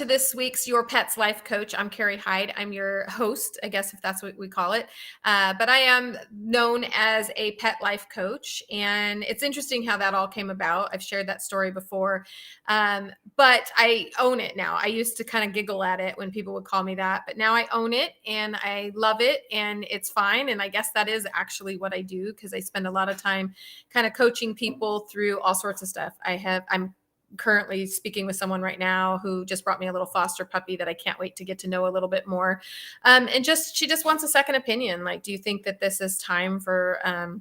to this week's Your Pet's Life Coach. I'm Carrie Hyde. I'm your host, I guess, if that's what we call it. But I am known as a pet life coach. And it's interesting how that all came about. I've shared that story before. But I own it now. I used to kind of giggle at it when people would call me that. But now I own it and I love it and it's fine. And I guess that is actually what I do because I spend a lot of time kind of coaching people through all sorts of stuff. I'm currently speaking with someone right now who just brought me a little foster puppy that I can't wait to get to know a little bit more. And she just wants a second opinion. Like, do you think that this is time for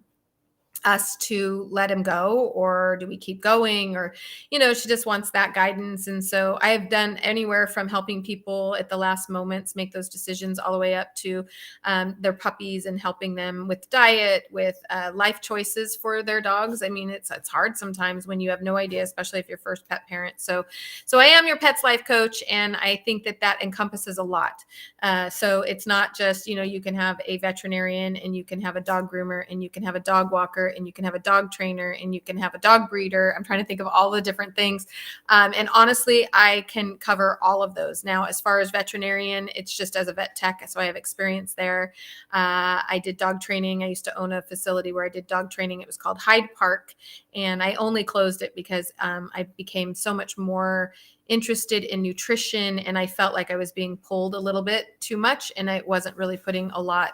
us to let him go, or do we keep going? Or, she just wants that guidance. And so I have done anywhere from helping people at the last moments make those decisions all the way up to their puppies and helping them with diet, with life choices for their dogs. I mean, it's hard sometimes when you have no idea, especially if you're first pet parent. So I am your pet's life coach. And I think that encompasses a lot. So it's not just, you can have a veterinarian and you can have a dog groomer and you can have a dog walker and you can have a dog trainer and you can have a dog breeder. I'm trying to think of all the different things. And honestly, I can cover all of those. Now, as far as veterinarian, it's just as a vet tech. So I have experience there. I did dog training. I used to own a facility where I did dog training. It was called Hyde Park. And I only closed it because I became so much more interested in nutrition. And I felt like I was being pulled a little bit too much. And I wasn't really putting a lot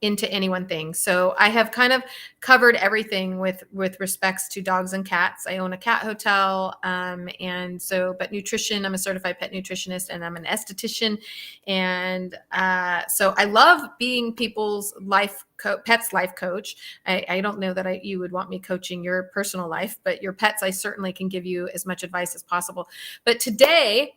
into any one thing. So I have kind of covered everything with respects to dogs and cats. I own a cat hotel. But nutrition, I'm a certified pet nutritionist and I'm an esthetician. And so I love being people's pet's life coach. I don't know that you would want me coaching your personal life, but your pets, I certainly can give you as much advice as possible. But today,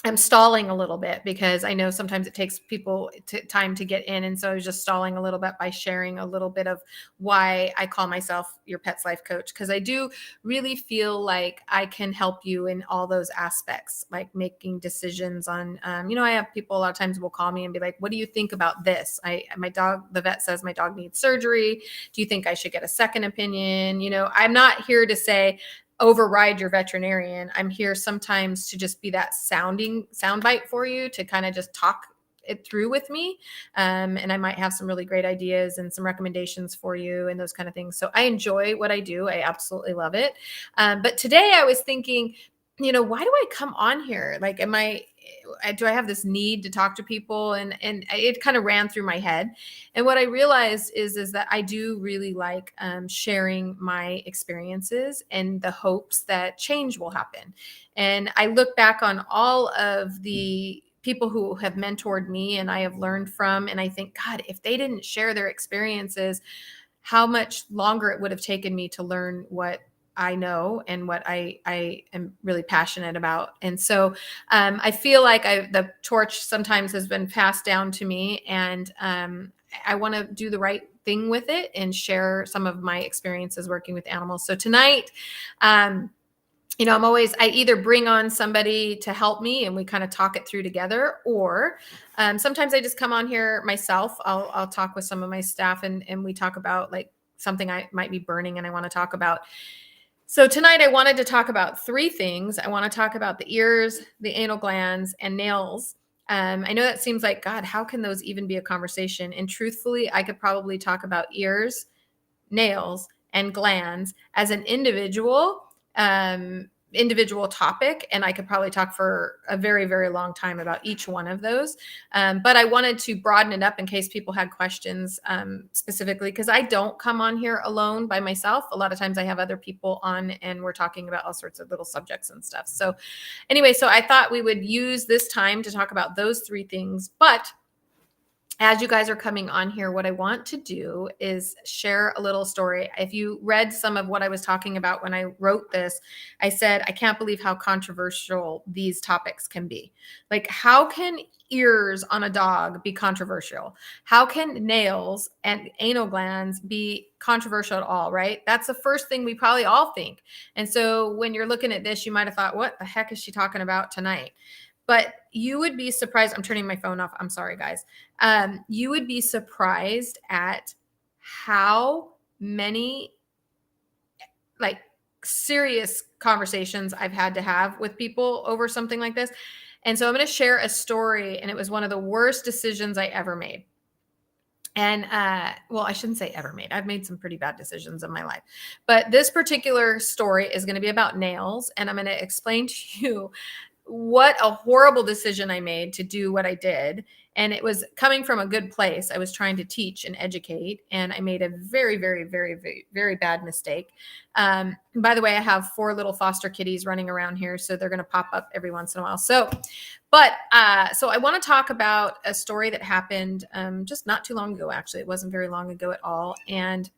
I'm stalling a little bit because I know sometimes it takes people time to get in. And so I was just stalling a little bit by sharing a little bit of why I call myself your pet's life coach. Because I do really feel like I can help you in all those aspects, like making decisions on, I have people a lot of times will call me and be like, what do you think about this? The vet says my dog needs surgery. Do you think I should get a second opinion? I'm not here to say, override your veterinarian. I'm here sometimes to just be that soundbite for you to kind of just talk it through with me. And I might have some really great ideas and some recommendations for you and those kind of things. So I enjoy what I do. I absolutely love it. But today I was thinking, why do I come on here? Like, do I have this need to talk to people? And it kind of ran through my head. And what I realized is that I do really like sharing my experiences and the hopes that change will happen. And I look back on all of the people who have mentored me and I have learned from, and I think, God, if they didn't share their experiences, how much longer it would have taken me to learn what I know and what I am really passionate about. And so I feel like the torch sometimes has been passed down to me, and I want to do the right thing with it and share some of my experiences working with animals. So tonight, I either bring on somebody to help me and we kind of talk it through together, or sometimes I just come on here myself. I'll talk with some of my staff and we talk about like something I might be burning and I want to talk about. So tonight I wanted to talk about three things. I want to talk about the ears, the anal glands, and nails. I know that seems like, God, how can those even be a conversation? And truthfully, I could probably talk about ears, nails, and glands as an individual topic. And I could probably talk for a very, very long time about each one of those. But I wanted to broaden it up in case people had questions specifically, because I don't come on here alone by myself. A lot of times I have other people on and we're talking about all sorts of little subjects and stuff. So anyway, so I thought we would use this time to talk about those three things. But as you guys are coming on here, what I want to do is share a little story. If you read some of what I was talking about when I wrote this, I said, I can't believe how controversial these topics can be. Like, how can ears on a dog be controversial? How can nails and anal glands be controversial at all, right? That's the first thing we probably all think. And so when you're looking at this, you might have thought, what the heck is she talking about tonight? But you would be surprised. I'm turning my phone off. I'm sorry, guys. You would be surprised at how many like serious conversations I've had to have with people over something like this. And so I'm going to share a story, and it was one of the worst decisions I ever made. And well, I shouldn't say ever made. I've made some pretty bad decisions in my life. But this particular story is going to be about nails, and I'm going to explain to you what a horrible decision I made to do what I did. And it was coming from a good place. I was trying to teach and educate, and I made a very, very, very, very, very bad mistake. By the way, I have 4 little foster kitties running around here, so they're going to pop up every once in a while. So I want to talk about a story that happened just not too long ago. Actually, it wasn't very long ago at all. And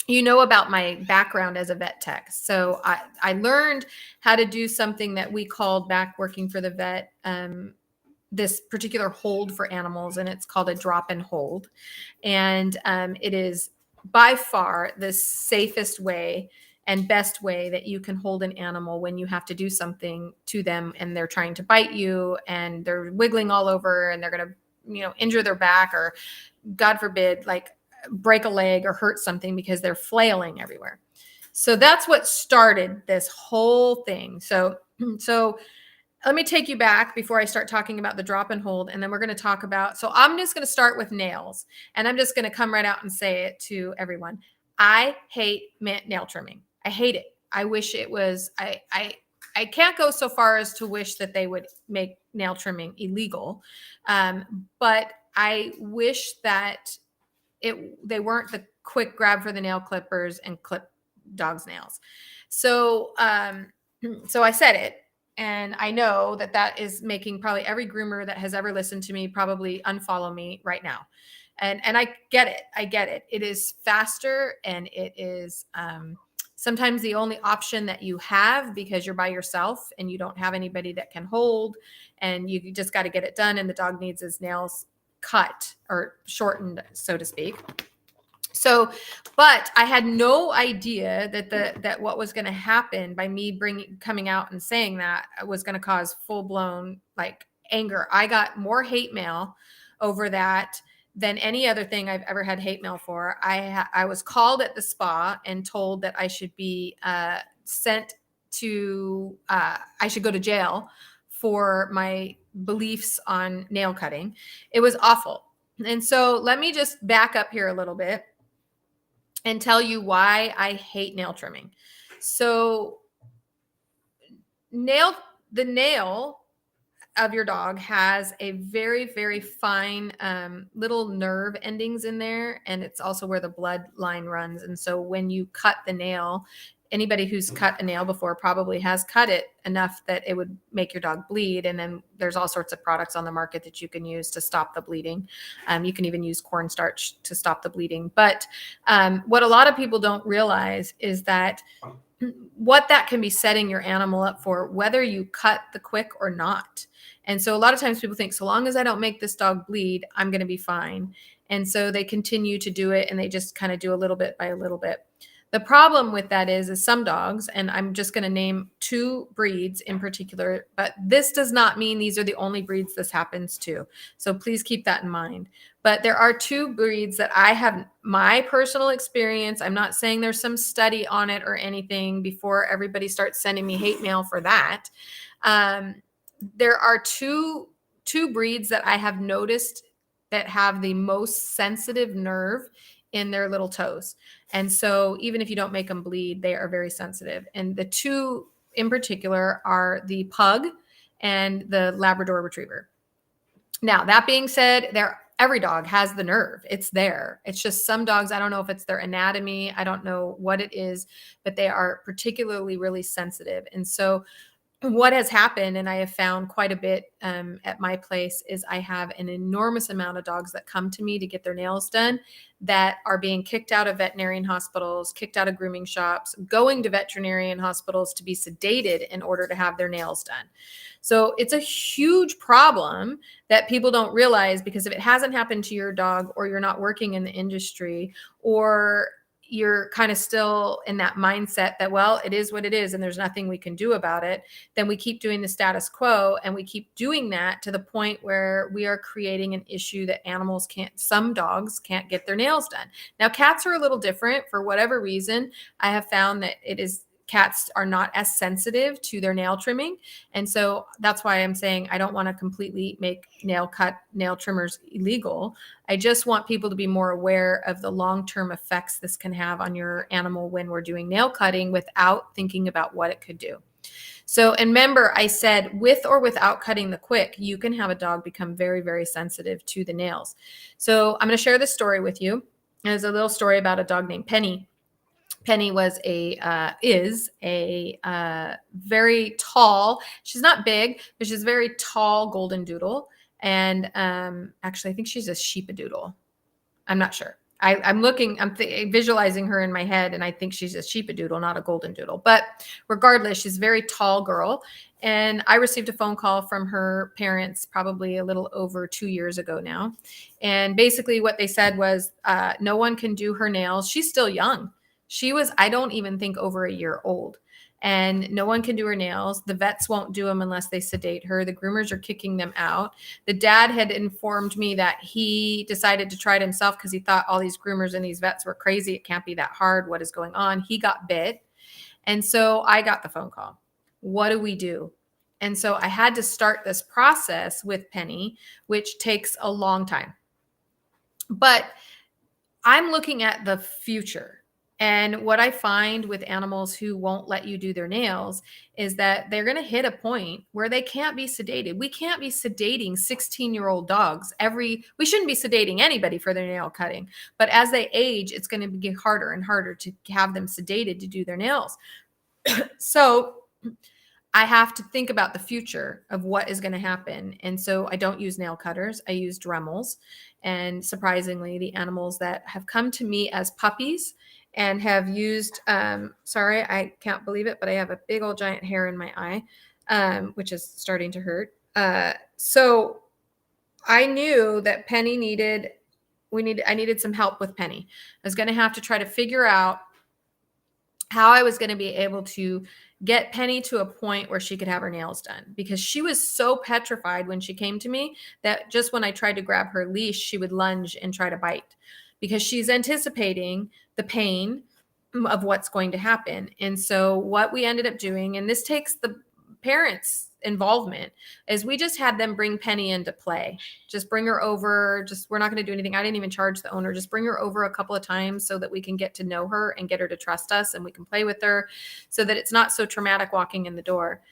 you know about my background as a vet tech. So I learned how to do something that we called back working for the vet, this particular hold for animals, and it's called a drop and hold. And it is by far the safest way and best way that you can hold an animal when you have to do something to them and they're trying to bite you and they're wiggling all over and they're going to, injure their back, or God forbid, like break a leg or hurt something because they're flailing everywhere. So that's what started this whole thing. So let me take you back before I start talking about the drop and hold. And then we're going to talk about, so I'm just going to start with nails, and I'm just going to come right out and say it to everyone. I hate nail trimming. I hate it. I wish it was, I can't go so far as to wish that they would make nail trimming illegal. But I wish that they weren't the quick grab for the nail clippers and clip dogs' nails. So I said it, and I know that is making probably every groomer that has ever listened to me probably unfollow me right now. And I get it. I get it. It is faster, and it is sometimes the only option that you have because you're by yourself and you don't have anybody that can hold, and you just got to get it done, and the dog needs his nails cut or shortened, so to speak. So, but I had no idea that what was going to happen by me coming out and saying that was going to cause full blown like anger. I got more hate mail over that than any other thing I've ever had hate mail for. I was called at the spa and told that I should be sent to I should go to jail for my beliefs on nail cutting. It was awful. And so let me just back up here a little bit and tell you why I hate nail trimming. So the nail of your dog has a very, very fine little nerve endings in there. And it's also where the bloodline runs. And so when you cut the nail, anybody who's cut a nail before probably has cut it enough that it would make your dog bleed. And then there's all sorts of products on the market that you can use to stop the bleeding. You can even use cornstarch to stop the bleeding. But what a lot of people don't realize is that what that can be setting your animal up for, whether you cut the quick or not. And so a lot of times people think, so long as I don't make this dog bleed, I'm going to be fine. And so they continue to do it, and they just kind of do a little bit by a little bit. The problem with that is some dogs, and I'm just going to name 2 breeds in particular, but this does not mean these are the only breeds this happens to. So please keep that in mind. But there are 2 breeds that I have my personal experience. I'm not saying there's some study on it or anything before everybody starts sending me hate mail for that. There are two breeds that I have noticed that have the most sensitive nerve in their little toes. And so even if you don't make them bleed, they are very sensitive. And the 2 in particular are the pug and the Labrador Retriever. Now, that being said, every dog has the nerve. It's there. It's just some dogs, I don't know if it's their anatomy, I don't know what it is, but they are particularly really sensitive. And so what has happened, and I have found quite a bit at my place, is I have an enormous amount of dogs that come to me to get their nails done that are being kicked out of veterinarian hospitals, kicked out of grooming shops, going to veterinarian hospitals to be sedated in order to have their nails done. So it's a huge problem that people don't realize, because if it hasn't happened to your dog, or you're not working in the industry, or you're kind of still in that mindset that, well, it is what it is and there's nothing we can do about it, then we keep doing the status quo, and we keep doing that to the point where we are creating an issue that some dogs can't get their nails done. Now, cats are a little different for whatever reason. I have found that it is cats are not as sensitive to their nail trimming. And so that's why I'm saying I don't want to completely make nail trimmers illegal. I just want people to be more aware of the long-term effects this can have on your animal when we're doing nail cutting without thinking about what it could do. So, and remember, I said with or without cutting the quick, you can have a dog become very, very sensitive to the nails. So I'm going to share this story with you. There's a little story about a dog named Penny. Penny was is a very tall. She's not big, but she's a very tall golden doodle. And actually, I think she's a sheepadoodle. I'm not sure. I'm visualizing her in my head, and I think she's a sheepadoodle, not a golden doodle. But regardless, she's a very tall girl. And I received a phone call from her parents probably a little over 2 years ago now. And basically what they said was no one can do her nails. She's still young. She was, I don't even think, over a year old. And no one can do her nails. The vets won't do them unless they sedate her. The groomers are kicking them out. The dad had informed me that he decided to try it himself because he thought all these groomers and these vets were crazy. It can't be that hard. What is going on? He got bit. And so I got the phone call. What do we do? And so I had to start this process with Penny, which takes a long time. But I'm looking at the future. And what I find with animals who won't let you do their nails is that they're going to hit a point where they can't be sedated. We can't be sedating 16-year-old dogs. We shouldn't be sedating anybody for their nail cutting. But as they age, it's going to get harder and harder to have them sedated to do their nails. So I have to think about the future of what is going to happen. And so I don't use nail cutters. I use Dremels. And surprisingly, the animals that have come to me as puppies and have used, sorry, I can't believe it, but I have a big old giant hair in my eye, which is starting to hurt. So I knew that Penny I needed some help with Penny. I was going to have to try to figure out how I was going to be able to get Penny to a point where she could have her nails done, because she was so petrified when she came to me that just when I tried to grab her leash, she would lunge and try to bite because she's anticipating the pain of what's going to happen. And so what we ended up doing, and this takes the parents' involvement, is we just had them bring Penny into play. Just bring her over. We're not going to do anything. I didn't even charge the owner. Just bring her over a couple of times so that we can get to know her and get her to trust us, and we can play with her so that it's not so traumatic walking in the door.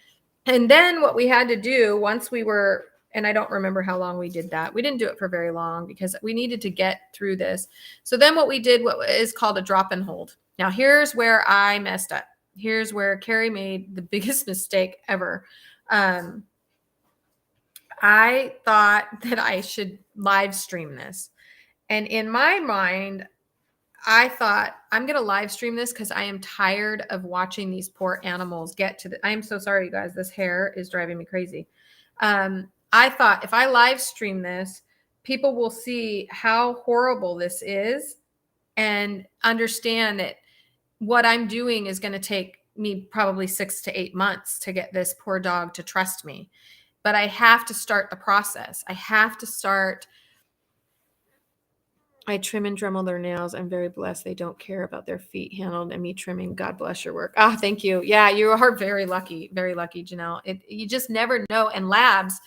And then what we had to do once we were, and I don't remember how long we did that. We didn't do it for very long because we needed to get through this. So then what we did, what is called a drop and hold. Now here's where I messed up. Here's where Carrie made the biggest mistake ever. I thought that I should live stream this. And in my mind, I thought I'm going to live stream this because I am tired of watching these poor animals get to I am so sorry, you guys. This hair is driving me crazy. I thought if I live stream this, people will see how horrible this is and understand that what I'm doing is going to take me probably 6 to 8 months to get this poor dog to trust me. But I have to start the process. I have to start. I trim and Dremel their nails. I'm very blessed. They don't care about their feet handled and me trimming. God bless your work. Ah, thank you. Yeah, you are very lucky, Janelle. You just never know. And labs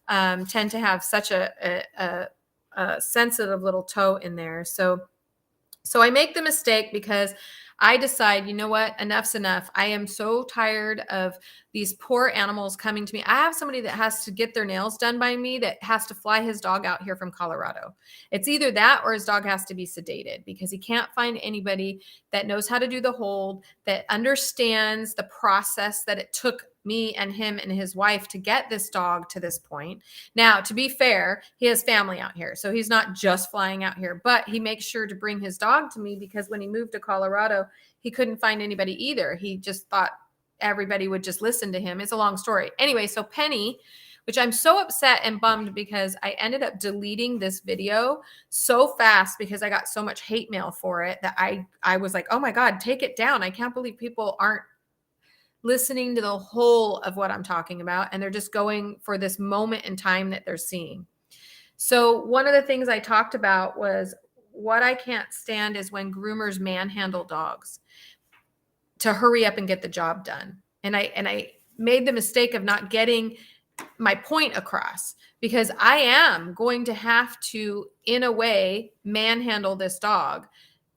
tend to have such a sensitive little toe in there. So I make the mistake because I decide, you know what, enough's enough. I am so tired of these poor animals coming to me. I have somebody that has to get their nails done by me that has to fly his dog out here from Colorado. It's either that or his dog has to be sedated because he can't find anybody that knows how to do the hold, that understands the process that it took me and him and his wife to get this dog to this point. Now, to be fair, he has family out here. So he's not just flying out here, but he makes sure to bring his dog to me because when he moved to Colorado, he couldn't find anybody either. He just thought everybody would just listen to him. It's a long story. Anyway, so Penny, which I'm so upset and bummed because I ended up deleting this video so fast because I got so much hate mail for it that I was like, oh my God, take it down. I can't believe people aren't listening to the whole of what I'm talking about. And they're just going for this moment in time that they're seeing. So one of the things I talked about was what I can't stand is when groomers manhandle dogs. to hurry up and get the job done. And I made the mistake of not getting my point across, because I am going to have to, in a way, manhandle this dog.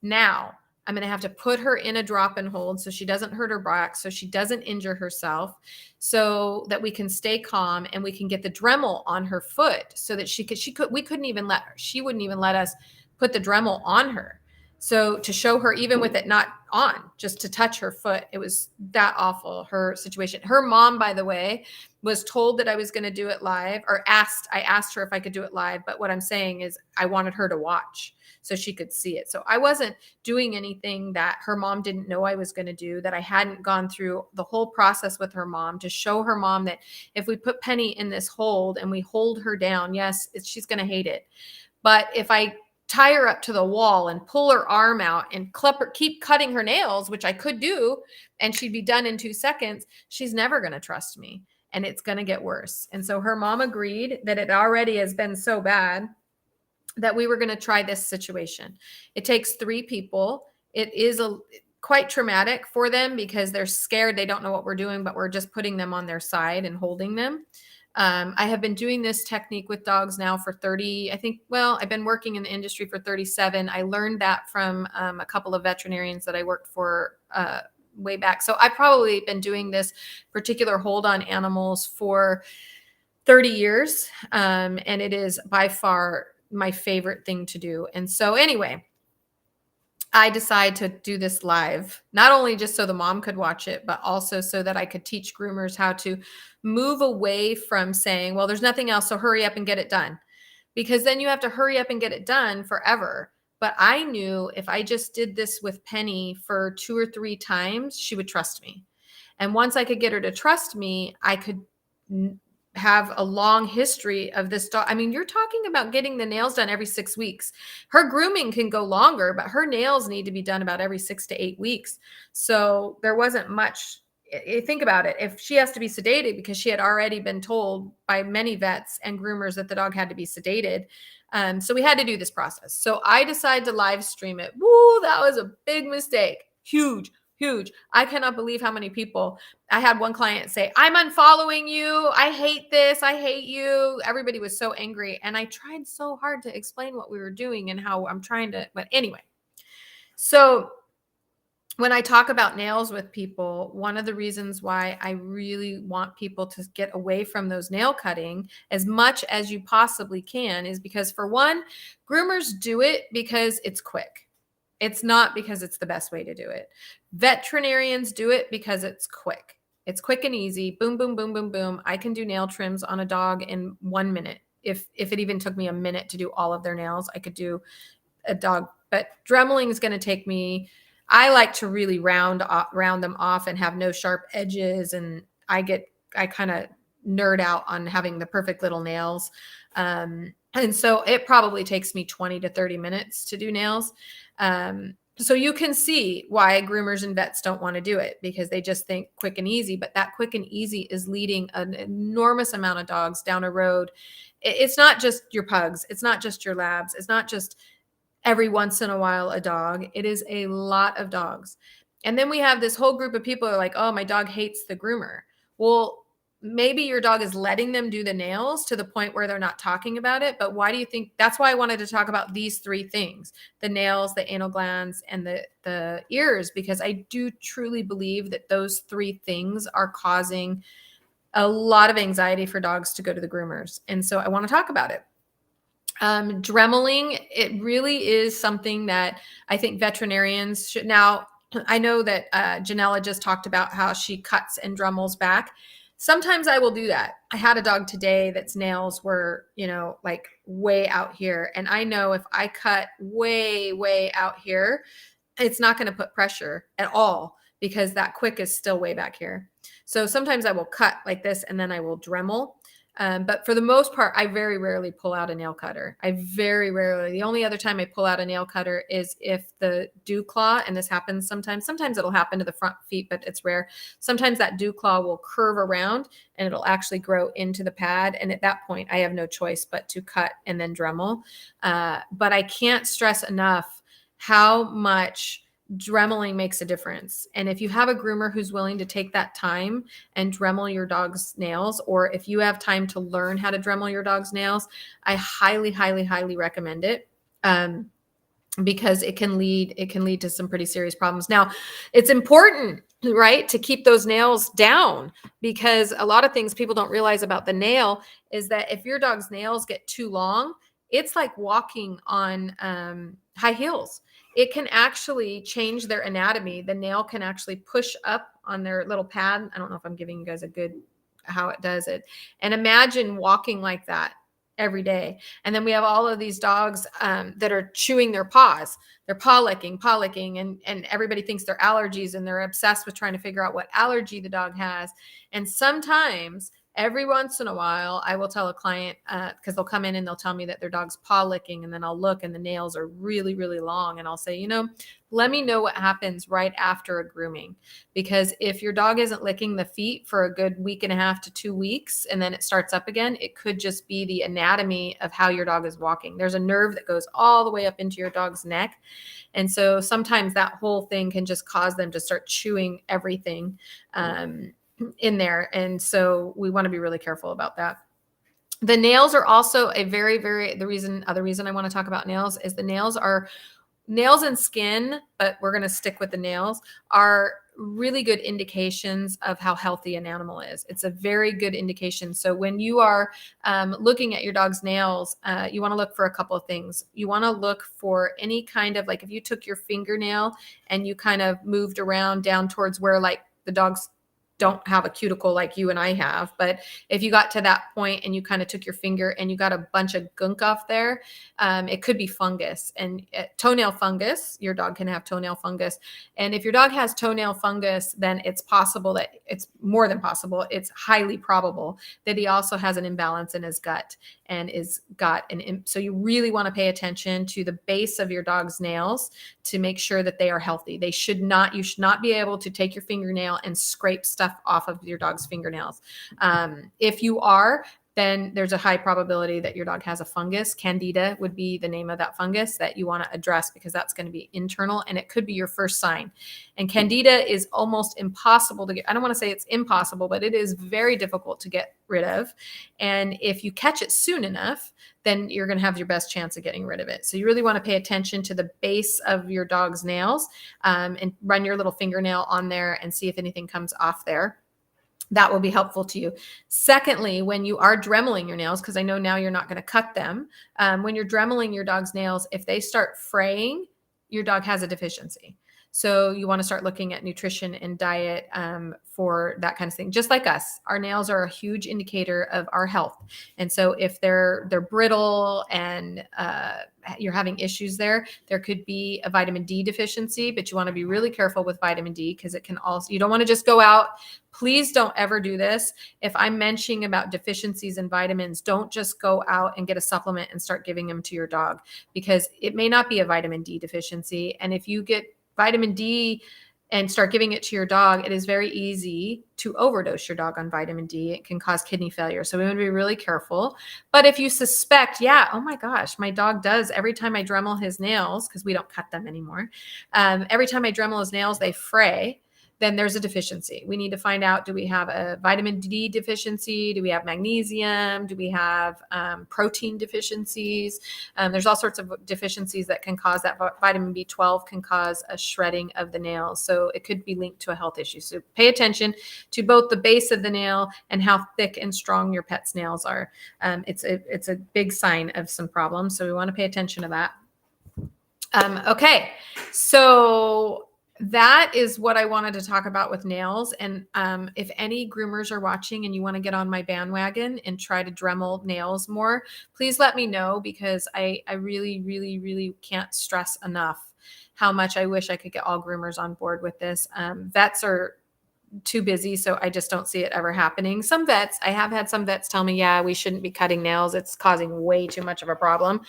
Now, I'm going to have to put her in a drop and hold so she doesn't hurt her back, so she doesn't injure herself, so that we can stay calm and we can get the Dremel on her foot so that we couldn't even let her, she wouldn't even let us put the Dremel on her. So to show her, even with it not on, just to touch her foot, it was that awful, her situation. Her mom, by the way, was told that I was going to do it live, or I asked her if I could do it live. But what I'm saying is I wanted her to watch so she could see it. So I wasn't doing anything that her mom didn't know I was going to do, that I hadn't gone through the whole process with her mom to show her mom that if we put Penny in this hold and we hold her down, yes, she's going to hate it. But if I tie her up to the wall and pull her arm out and keep cutting her nails, which I could do, and she'd be done in 2 seconds, she's never going to trust me, and it's going to get worse. And so her mom agreed that it already has been so bad that we were going to try this situation. It takes 3 people. It is quite traumatic for them because they're scared. They don't know what we're doing, but we're just putting them on their side and holding them. I have been doing this technique with dogs now for 30, I think, well, I've been working in the industry for 37. I learned that from a couple of veterinarians that I worked for way back. So I've probably been doing this particular hold on animals for 30 years. And it is by far my favorite thing to do. And so anyway, I decided to do this live, not only just so the mom could watch it, but also so that I could teach groomers how to move away from saying, well, there's nothing else, so hurry up and get it done. Because then you have to hurry up and get it done forever. But I knew if I just did this with Penny for 2 or 3 times, she would trust me. And once I could get her to trust me, I could have a long history of this dog. I mean, you're talking about getting the nails done every 6 weeks. Her grooming can go longer, but her nails need to be done about every 6 to 8 weeks. So there wasn't much. Think about it. If she has to be sedated, because she had already been told by many vets and groomers that the dog had to be sedated. So we had to do this process. So I decided to live stream it. Woo, that was a big mistake. Huge. I cannot believe how many people. I had one client say, I'm unfollowing you. I hate this. I hate you. Everybody was so angry. And I tried so hard to explain what we were doing and how I'm trying to, but anyway. So when I talk about nails with people, one of the reasons why I really want people to get away from those nail cutting as much as you possibly can is because, for one, groomers do it because it's quick. It's not because it's the best way to do it. Veterinarians do it because it's quick. It's quick and easy. Boom, boom, boom, boom, boom. I can do nail trims on a dog in 1 minute. If it even took me a minute to do all of their nails, I could do a dog. But dremeling is going to take me. I like to really round them off and have no sharp edges, and I kind of nerd out on having the perfect little nails. And so it probably takes me 20 to 30 minutes to do nails. So you can see why groomers and vets don't want to do it, because they just think quick and easy. But that quick and easy is leading an enormous amount of dogs down a road. It's not just your pugs. It's not just your labs. It's not just every once in a while a dog. It is a lot of dogs. And then we have this whole group of people who are like, oh, my dog hates the groomer. Well, maybe your dog is letting them do the nails to the point where they're not talking about it. But why do you think? That's why I wanted to talk about these 3 things: the nails, the anal glands, and the ears, because I do truly believe that those 3 things are causing a lot of anxiety for dogs to go to the groomers. And so I want to talk about it. Dremeling, it really is something that I think veterinarians should. Now, I know that Janella just talked about how she cuts and Dremels back. Sometimes I will do that. I had a dog today that's nails were, like way out here. And I know if I cut way, way out here, it's not going to put pressure at all, because that quick is still way back here. So sometimes I will cut like this and then I will Dremel. But for the most part, I very rarely pull out a nail cutter. The only other time I pull out a nail cutter is if the dew claw, and this happens sometimes it'll happen to the front feet, but it's rare. Sometimes that dew claw will curve around and it'll actually grow into the pad. And at that point, I have no choice but to cut and then Dremel. But I can't stress enough how much dremeling makes a difference. And if you have a groomer who's willing to take that time and dremel your dog's nails, or if you have time to learn how to dremel your dog's nails, I highly, highly, highly recommend it. Because it can lead to some pretty serious problems. Now, it's important, right, to keep those nails down, because a lot of things people don't realize about the nail is that if your dog's nails get too long, it's like walking on high heels. It can actually change their anatomy. The nail can actually push up on their little pad. I don't know if I'm giving you guys a good how it does it. And imagine walking like that every day. And then we have all of these dogs that are chewing their paws. They're paw licking, and everybody thinks they're allergies, and they're obsessed with trying to figure out what allergy the dog has. And sometimes, every once in a while, I will tell a client, because they'll come in and they'll tell me that their dog's paw licking, and then I'll look and the nails are really, really long. And I'll say, let me know what happens right after a grooming. Because if your dog isn't licking the feet for a good week and a half to 2 weeks, and then it starts up again, it could just be the anatomy of how your dog is walking. There's a nerve that goes all the way up into your dog's neck. And so sometimes that whole thing can just cause them to start chewing everything in there. And so we want to be really careful about that. The nails are also a very, very, other reason I want to talk about nails is the nails and skin, but we're going to stick with the nails, are really good indications of how healthy an animal is. It's a very good indication. So when you are looking at your dog's nails, you want to look for a couple of things. You want to look for any kind of, like if you took your fingernail and you kind of moved around down towards where like the dog's don't have a cuticle like you and I have. But if you got to that point and you kind of took your finger and you got a bunch of gunk off there, it could be fungus and toenail fungus. Your dog can have toenail fungus. And if your dog has toenail fungus, then it's possible that it's more than possible. It's highly probable that he also has an imbalance in his gut and so you really want to pay attention to the base of your dog's nails to make sure that they are healthy. You should not be able to take your fingernail and scrape stuff off of your dog's fingernails. If you are, then there's a high probability that your dog has a fungus. Candida would be the name of that fungus that you want to address, because that's going to be internal and it could be your first sign. And Candida is almost impossible to get. I don't want to say it's impossible, but it is very difficult to get rid of. And if you catch it soon enough, then you're going to have your best chance of getting rid of it. So you really want to pay attention to the base of your dog's nails and run your little fingernail on there and see if anything comes off there. That will be helpful to you. Secondly, when you are dremeling your nails, because I know now you're not going to cut them, when you're dremeling your dog's nails, if they start fraying, your dog has a deficiency. So you want to start looking at nutrition and diet for that kind of thing. Just like us, our nails are a huge indicator of our health. And so if they're brittle and you're having issues there could be a vitamin D deficiency, but you want to be really careful with vitamin D because it can also, you don't want to just go out. Please don't ever do this. If I'm mentioning about deficiencies in vitamins, don't just go out and get a supplement and start giving them to your dog, because it may not be a vitamin D deficiency. And if you get vitamin D and start giving it to your dog, it is very easy to overdose your dog on vitamin D. It can cause kidney failure. So we want to be really careful. But if you suspect, oh my gosh, my dog does, every time I Dremel his nails, because we don't cut them anymore, every time I Dremel his nails, they fray, then there's a deficiency. We need to find out, do we have a vitamin D deficiency? Do we have magnesium? Do we have protein deficiencies? There's all sorts of deficiencies that can cause that. Vitamin B12 can cause a shredding of the nails. So it could be linked to a health issue. So pay attention to both the base of the nail and how thick and strong your pet's nails are. It's a big sign of some problems. So we want to pay attention to that. Okay, so that is what I wanted to talk about with nails. And if any groomers are watching and you want to get on my bandwagon and try to Dremel nails more, please let me know, because I really, really, really can't stress enough how much I wish I could get all groomers on board with this. Vets are too busy, so I just don't see it ever happening. I have had some vets tell me, we shouldn't be cutting nails. It's causing way too much of a problem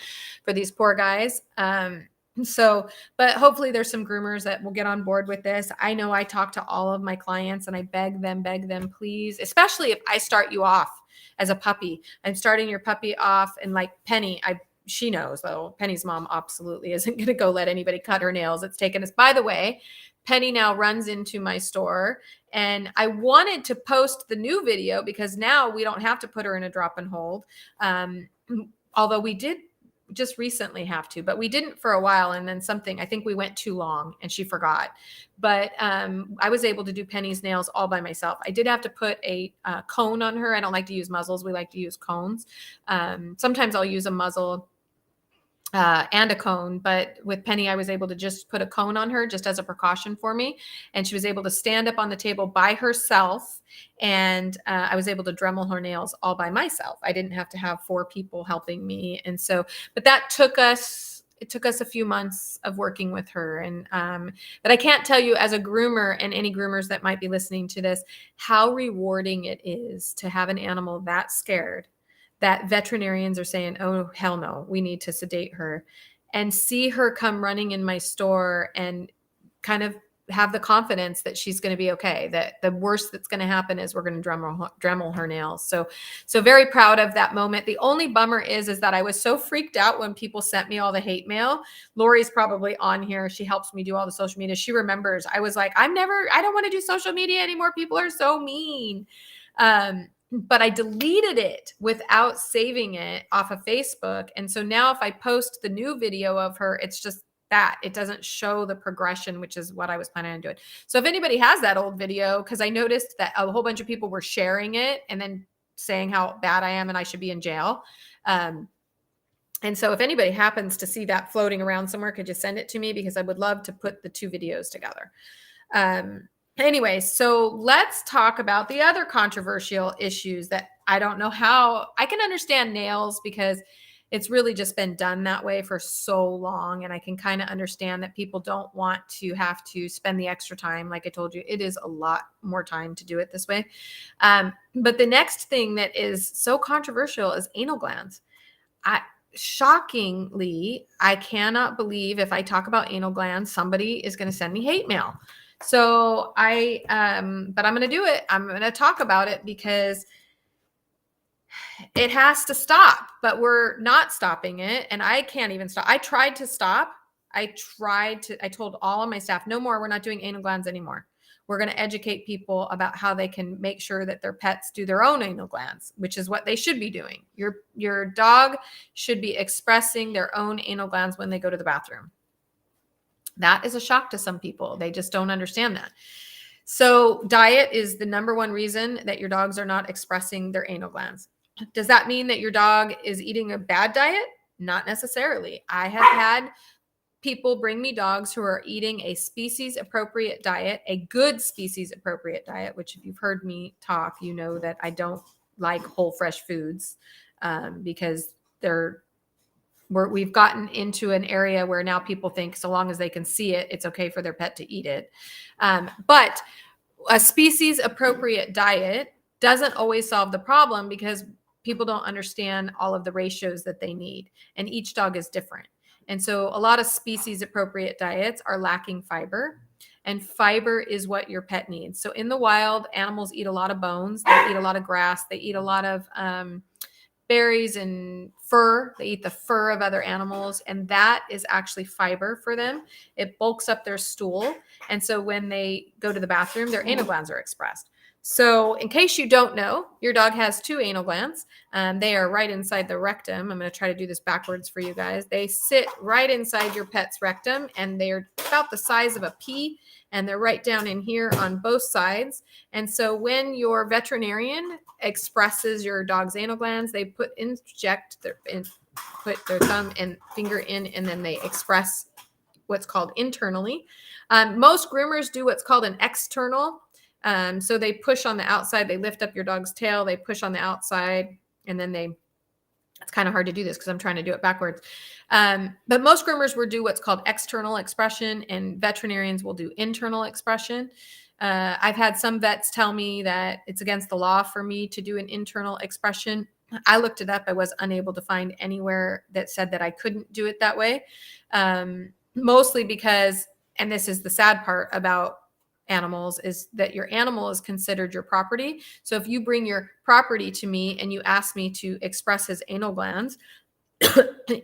for these poor guys. But hopefully there's some groomers that will get on board with this. I know I talk to all of my clients and I beg them, please, especially if I start you off as a puppy. I'm starting your puppy off, and like Penny, I she knows though. Penny's mom absolutely isn't going to go let anybody cut her nails. It's taken us, by the way, Penny now runs into my store, and I wanted to post the new video because now we don't have to put her in a drop and hold. Although we did just recently have to, but we didn't for a while. And then I think we went too long and she forgot. But I was able to do Penny's nails all by myself. I did have to put a cone on her. I don't like to use muzzles. We like to use cones. Sometimes I'll use a muzzle and a cone, but with Penny, I was able to just put a cone on her just as a precaution for me. And she was able to stand up on the table by herself. And I was able to Dremel her nails all by myself. I didn't have to have 4 people helping me. And so, but it took us a few months of working with her. And, but I can't tell you as a groomer, and any groomers that might be listening to this, how rewarding it is to have an animal that scared that veterinarians are saying, oh, hell no, we need to sedate her, and see her come running in my store and kind of have the confidence that she's going to be okay, that the worst that's going to happen is we're going to Dremel her nails. So very proud of that moment. The only bummer is that I was so freaked out when people sent me all the hate mail. Lori's probably on here. She helps me do all the social media. She remembers. I was like, I don't want to do social media anymore. People are so mean. But I deleted it without saving it off of Facebook. And so now if I post the new video of her, it's just that it doesn't show the progression, which is what I was planning on doing. So if anybody has that old video, because I noticed that a whole bunch of people were sharing it and then saying how bad I am and I should be in jail. And so if anybody happens to see that floating around somewhere, could you send it to me? Because I would love to put the 2 videos together. Anyway, so let's talk about the other controversial issues that I don't know how I can understand nails, because it's really just been done that way for so long. And I can kind of understand that people don't want to have to spend the extra time. Like I told you, it is a lot more time to do it this way. But the next thing that is so controversial is anal glands. Shockingly, I cannot believe if I talk about anal glands, somebody is going to send me hate mail. So but I'm going to do it. I'm going to talk about it because it has to stop, but we're not stopping it. And I can't even stop. I tried to stop. I told all of my staff, no more. We're not doing anal glands anymore. We're going to educate people about how they can make sure that their pets do their own anal glands, which is what they should be doing. Your dog should be expressing their own anal glands when they go to the bathroom. That is a shock to some people. They just don't understand that. So diet is the number one reason that your dogs are not expressing their anal glands. Does that mean that your dog is eating a bad diet? Not necessarily. I have had people bring me dogs who are eating a species appropriate diet, a good species appropriate diet, which if you've heard me talk, you know that I don't like whole fresh foods because we've gotten into an area where now people think so long as they can see it, it's okay for their pet to eat it. But a species appropriate diet doesn't always solve the problem because people don't understand all of the ratios that they need. And each dog is different. And so a lot of species appropriate diets are lacking fiber, and fiber is what your pet needs. So in the wild, animals eat a lot of bones. They eat a lot of grass. They eat a lot of berries and fur. They eat the fur of other animals, and that is actually fiber for them. It bulks up their stool, and so when they go to the bathroom, their anal glands are expressed. So in case you don't know, your dog has 2 anal glands. They are right inside the rectum. I'm going to try to do this backwards for you guys. They sit right inside your pet's rectum, and they're about the size of a pea, and they're right down in here on both sides. And so when your veterinarian expresses your dog's anal glands, they put their thumb and finger in, and then they express what's called internally. Most groomers do what's called an external. So they push on the outside, they lift up your dog's tail, they push on the outside, and then it's kind of hard to do this because I'm trying to do it backwards. But most groomers will do what's called external expression, and veterinarians will do internal expression. I've had some vets tell me that it's against the law for me to do an internal expression. I looked it up. I was unable to find anywhere that said that I couldn't do it that way. Mostly because, and this is the sad part about animals, is that your animal is considered your property. So if you bring your property to me and you ask me to express his anal glands,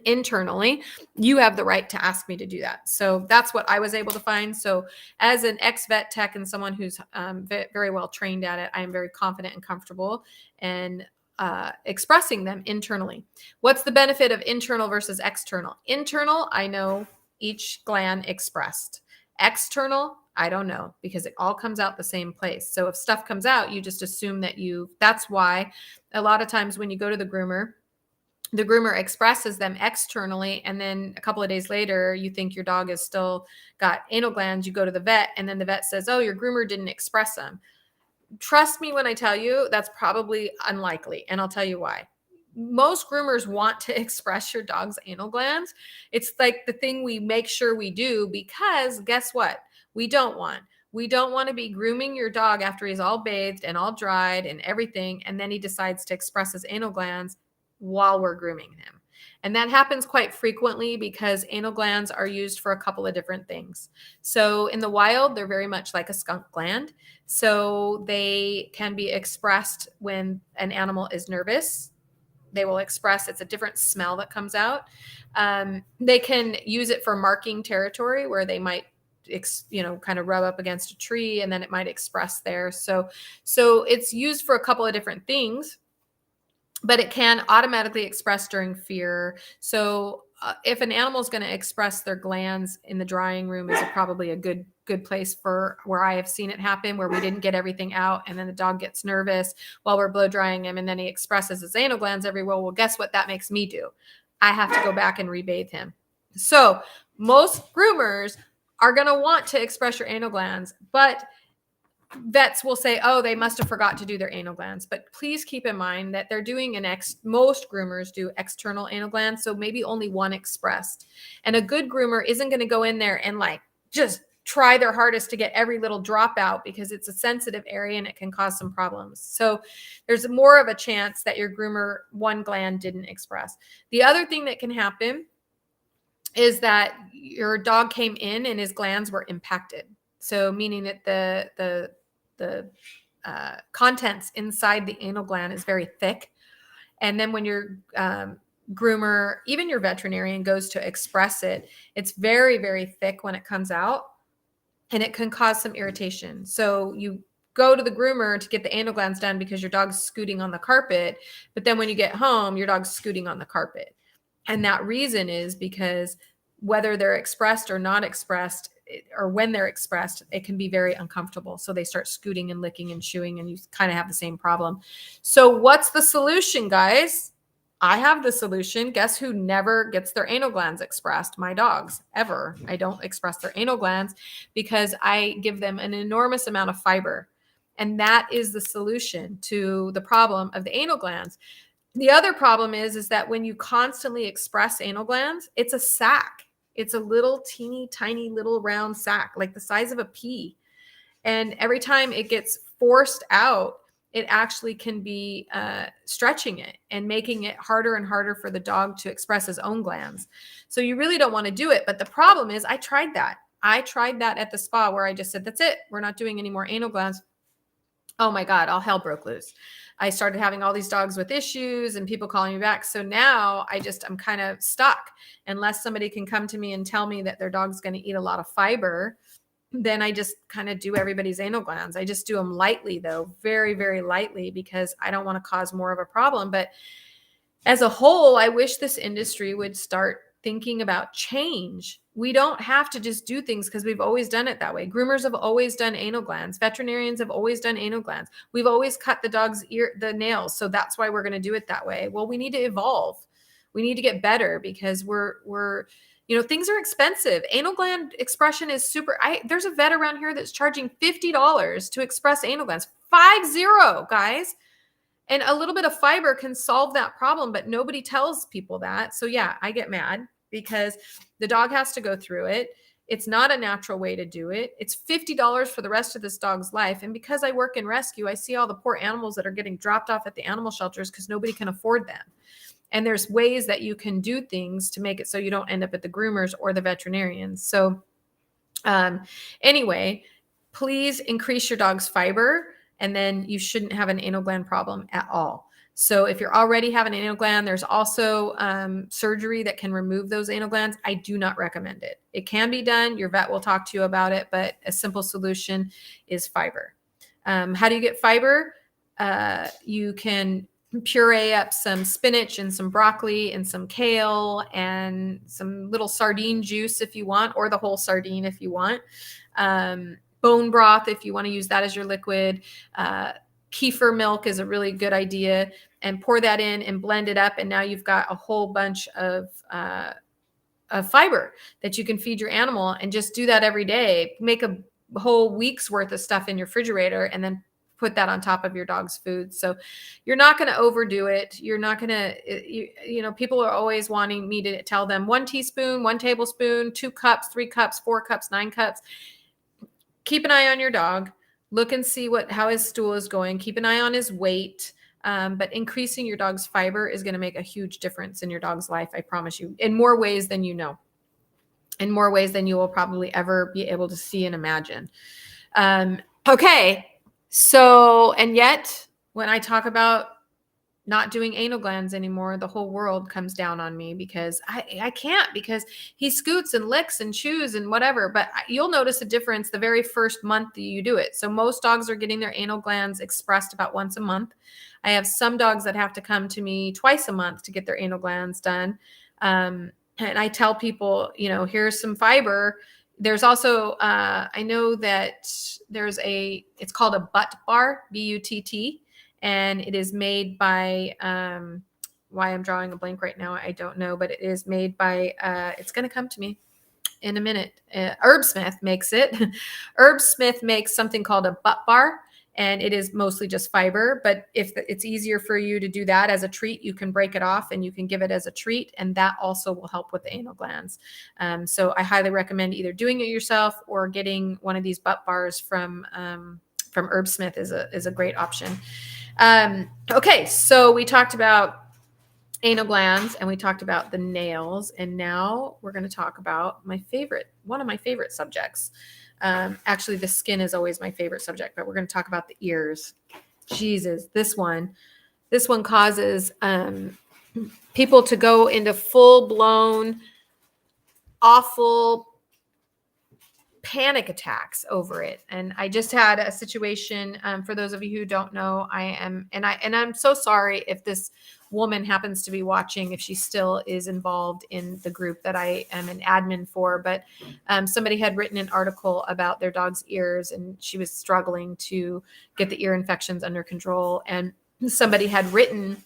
internally, you have the right to ask me to do that. So that's what I was able to find. So as an ex-vet tech and someone who's very well trained at it, I am very confident and comfortable and expressing them internally. What's the benefit of internal versus external? Internal, I know each gland expressed. External, I don't know, because it all comes out the same place. So if stuff comes out, you just assume that that's why a lot of times when you go to the groomer expresses them externally, and then a couple of days later you think your dog has still got anal glands. You go to the vet and then the vet says, oh, your groomer didn't express them. Trust me when I tell you that's probably unlikely, and I'll tell you why. Most groomers want to express your dog's anal glands. It's like the thing we make sure we do, because guess what? We don't want to be grooming your dog after he's all bathed and all dried and everything, and then he decides to express his anal glands while we're grooming him. And that happens quite frequently because anal glands are used for a couple of different things. So in the wild, they're very much like a skunk gland. So they can be expressed when an animal is nervous. They will express, it's a different smell that comes out. They can use it for marking territory where they might kind of rub up against a tree and then it might express there. So it's used for a couple of different things, but it can automatically express during fear. So if an animal is going to express their glands in the drying room, is probably a good place for where I have seen it happen, where we didn't get everything out and then the dog gets nervous while we're blow drying him and then he expresses his anal glands everywhere. Well, guess what that makes me do? I have to go back and rebathe him. So most groomers are going to want to express your anal glands, but vets will say, oh, they must have forgot to do their anal glands. But please keep in mind that they're doing most groomers do external anal glands. So maybe only one expressed. And a good groomer isn't going to go in there and just try their hardest to get every little drop out, because it's a sensitive area and it can cause some problems. So there's more of a chance that your groomer one gland didn't express. The other thing that can happen is that your dog came in and his glands were impacted. So meaning that the contents inside the anal gland is very thick. And then when your groomer, even your veterinarian, goes to express it, it's very, very thick when it comes out, and it can cause some irritation. So you go to the groomer to get the anal glands done because your dog's scooting on the carpet, but then when you get home, your dog's scooting on the carpet. And that reason is because whether they're expressed or not expressed, or when they're expressed, it can be very uncomfortable. So they start scooting and licking and chewing, and you kind of have the same problem. So what's the solution, guys? I have the solution. Guess who never gets their anal glands expressed? My dogs, ever. I don't express their anal glands because I give them an enormous amount of fiber. And that is the solution to the problem of the anal glands. The other problem is that when you constantly express anal glands, it's a sac. It's a little teeny tiny little round sac, like the size of a pea. And every time it gets forced out, it actually can be stretching it and making it harder and harder for the dog to express his own glands. So you really don't want to do it. But the problem is I tried that. I tried that at the spa where I just said, that's it. We're not doing any more anal glands. Oh my God, all hell broke loose. I started having all these dogs with issues and people calling me back. So now I'm kind of stuck. Unless somebody can come to me and tell me that their dog's going to eat a lot of fiber, then I just kind of do everybody's anal glands. I just do them lightly, though, very, very lightly, because I don't want to cause more of a problem. But as a whole, I wish this industry would start thinking about change. We don't have to just do things because we've always done it that way. Groomers have always done anal glands. Veterinarians have always done anal glands. We've always cut the dog's the nails. So that's why we're going to do it that way. Well, we need to evolve. We need to get better because things are expensive. Anal gland expression is there's a vet around here that's charging $50 to express anal glands. 50, guys. And a little bit of fiber can solve that problem, but nobody tells people that. So yeah, I get mad because the dog has to go through it. It's not a natural way to do it. It's $50 for the rest of this dog's life. And because I work in rescue, I see all the poor animals that are getting dropped off at the animal shelters because nobody can afford them. And there's ways that you can do things to make it so you don't end up at the groomers or the veterinarians. So anyway, please increase your dog's fiber, and then you shouldn't have an anal gland problem at all. So if you're already having an anal gland, there's also surgery that can remove those anal glands. I do not recommend it. It can be done. Your vet will talk to you about it, but a simple solution is fiber. How do you get fiber? You can puree up some spinach and some broccoli and some kale and some little sardine juice if you want, or the whole sardine if you want. Bone broth if you want to use that as your liquid. Kefir milk is a really good idea, and pour that in and blend it up. And now you've got a whole bunch of fiber that you can feed your animal, and just do that every day. Make a whole week's worth of stuff in your refrigerator and then put that on top of your dog's food. So you're not going to overdo it. You're not going to, people are always wanting me to tell them 1 teaspoon, 1 tablespoon, 2 cups, 3 cups, 4 cups, 9 cups. Keep an eye on your dog. Look and see how his stool is going. Keep an eye on his weight. But increasing your dog's fiber is going to make a huge difference in your dog's life. I promise you, in more ways than you know, in more ways than you will probably ever be able to see and imagine. Okay. So, and yet when I talk about not doing anal glands anymore, the whole world comes down on me because I can't, because he scoots and licks and chews and whatever. But you'll notice a difference the very first month that you do it. So most dogs are getting their anal glands expressed about once a month. I have some dogs that have to come to me twice a month to get their anal glands done. And I tell people, here's some fiber. There's also, I know that it's called a butt bar, B-U-T-T. And it is made by, why I'm drawing a blank right now, I don't know, but it is made by, it's going to come to me in a minute. Herb Smith makes it. Herb Smith makes something called a butt bar, and it is mostly just fiber. But if it's easier for you to do that as a treat, you can break it off and you can give it as a treat. And that also will help with the anal glands. So I highly recommend either doing it yourself or getting one of these butt bars from Herb Smith is a great option. Okay, so we talked about anal glands and we talked about the nails, and now we're going to talk about one of my favorite subjects. Actually, the skin is always my favorite subject, but we're going to talk about the ears. Jesus, this one causes people to go into full-blown, awful panic attacks over it. And I just had a situation, for those of you who don't know, I'm so sorry if this woman happens to be watching, if she still is involved in the group that I am an admin for, but somebody had written an article about their dog's ears, and she was struggling to get the ear infections under control. And somebody had written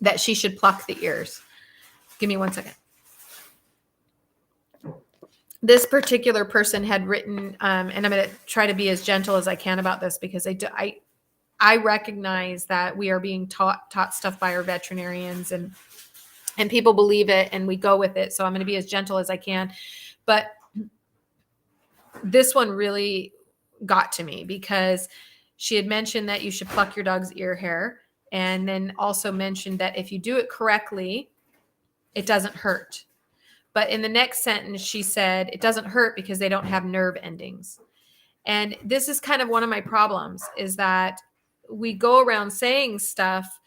that she should pluck the ears. Give me 1 second. This particular person had written, and I'm going to try to be as gentle as I can about this, because I recognize that we are being taught stuff by our veterinarians, and people believe it and we go with it. So I'm going to be as gentle as I can. But this one really got to me, because she had mentioned that you should pluck your dog's ear hair, and then also mentioned that if you do it correctly, it doesn't hurt. But in the next sentence, she said, it doesn't hurt because they don't have nerve endings. And this is kind of one of my problems, is that we go around saying stuff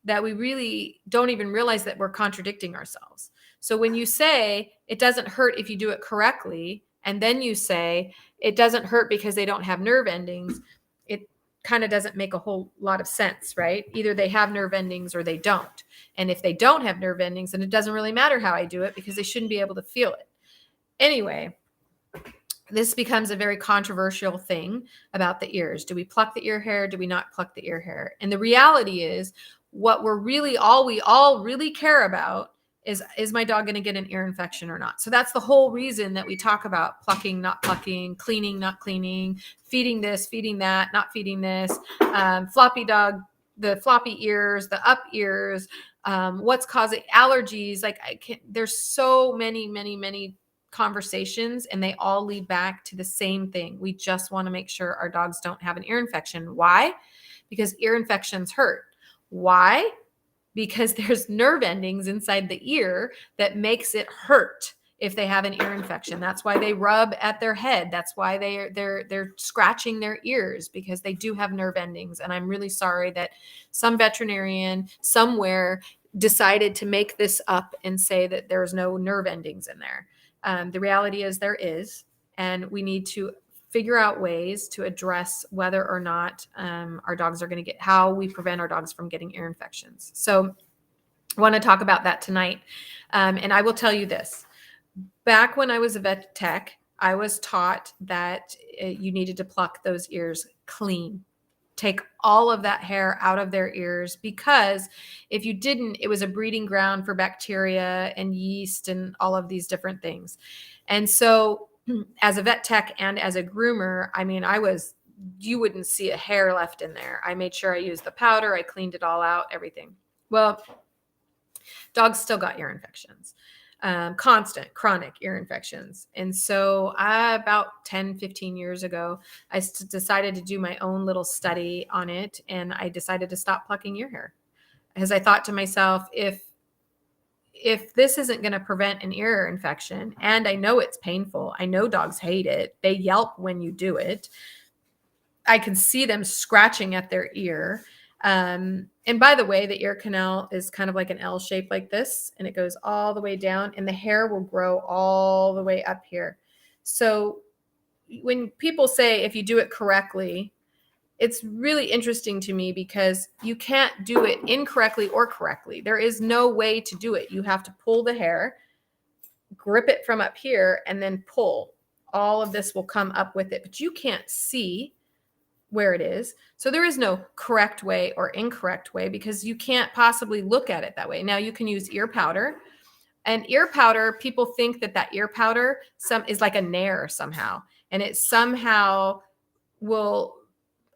that we really don't even realize that we're contradicting ourselves. So when you say it doesn't hurt if you do it correctly, and then you say it doesn't hurt because they don't have nerve endings, it kind of doesn't make a whole lot of sense, right? Either they have nerve endings or they don't. And if they don't have nerve endings, then it doesn't really matter how I do it, because they shouldn't be able to feel it. Anyway, this becomes a very controversial thing about the ears. Do we pluck the ear hair? Do we not pluck the ear hair? And the reality is, what we all really care about is my dog going to get an ear infection or not? So that's the whole reason that we talk about plucking, not plucking, cleaning, not cleaning, feeding this, feeding that, not feeding this, floppy dog, the floppy ears, the up ears, what's causing allergies. There's so many conversations, and they all lead back to the same thing. We just want to make sure our dogs don't have an ear infection. Why? Because ear infections hurt. Why? Because there's nerve endings inside the ear that makes it hurt. if they have an ear infection. That's why they rub at their head. That's why they're scratching their ears, because they do have nerve endings. And I'm really sorry that some veterinarian somewhere decided to make this up and say that there's no nerve endings in there. The reality is there is, and we need to figure out ways to address whether or not our dogs are going to how we prevent our dogs from getting ear infections. So I want to talk about that tonight. And I will tell you this. Back when I was a vet tech, I was taught that you needed to pluck those ears clean. Take all of that hair out of their ears, because if you didn't, it was a breeding ground for bacteria and yeast and all of these different things. And so as a vet tech and as a groomer, I mean, you wouldn't see a hair left in there. I made sure I used the powder. I cleaned it all out, everything. Well, dogs still got ear infections, constant chronic ear infections. And so about 10, 15 years ago, I decided to do my own little study on it. And I decided to stop plucking ear hair, because I thought to myself, if this isn't going to prevent an ear infection, and I know it's painful, I know dogs hate it, they yelp when you do it, I can see them scratching at their ear. And by the way, the ear canal is kind of like an L shape like this, and it goes all the way down, and the hair will grow all the way up here. So when people say if you do it correctly, it's really interesting to me, because you can't do it incorrectly or correctly. There is no way to do it. You have to pull the hair, grip it from up here, and then pull. All of this will come up with it, but you can't see where it is. So there is no correct way or incorrect way, because you can't possibly look at it that way. Now you can use ear powder, and ear powder, people think that ear powder is like a nair somehow, and it somehow will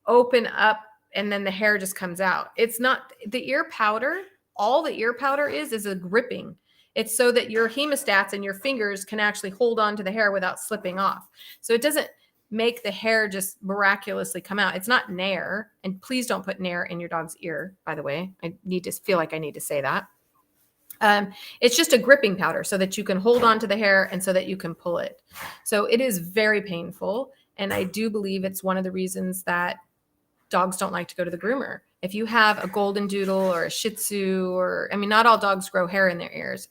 open up and then the hair just comes out. It's not. The ear powder, all the ear powder is a gripping. It's so that your hemostats and your fingers can actually hold on to the hair without slipping off. So it doesn't make the hair just miraculously come out. It's not nair. And please don't put nair in your dog's ear, by the way. I feel like I need to say that. It's just a gripping powder so that you can hold on to the hair and so that you can pull it. So it is very painful. And I do believe it's one of the reasons that dogs don't like to go to the groomer. If you have a golden doodle or a Shih Tzu, not all dogs grow hair in their ears.